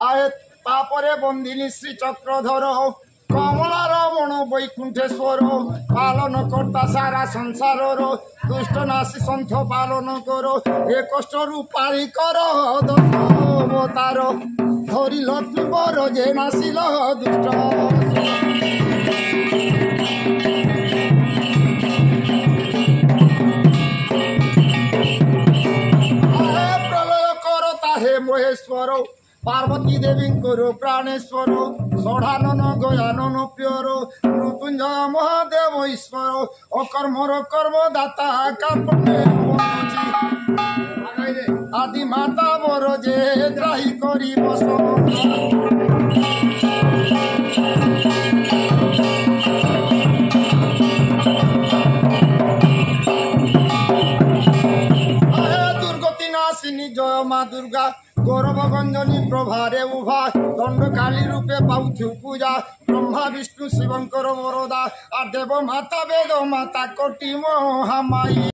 আয়ে তাপরে বন্দিনী শ্রী চক্রধর কমলার মণ বৈকুণ্ঠেশ্বর পালন কর্তা সারা সংসারর দুষ্ট নাশী সন্থ পালন কর এ কষ্টরু পারি কর দশ অবতার ধরি লক্ষ্মী বর যে নাশিল দুষ্ট প্রলয় কর তাহে মহেশ্বর পার্বতী দেবী করো প্রাণেশ্বর ষড়ানন গয়ানন প্রিয়র মৃত্যুঞ্জয় মহাদেব ঈশ্বর অকর্মর কর্মদাতা কার্পণ্যে আদি মাতা বর যে ত্রাহি করি বস দুর্গতি নাশিনী জয় মা দুর্গা গৌরবগঞ্জনী প্রভারে উভা দণ্ডকালী রূপে পাউছু পূজা ব্রহ্মা বিষ্ণু শিবঙ্কর বরদা আর দেব মাতা বেদ মাতা কোটি মহামায়ী।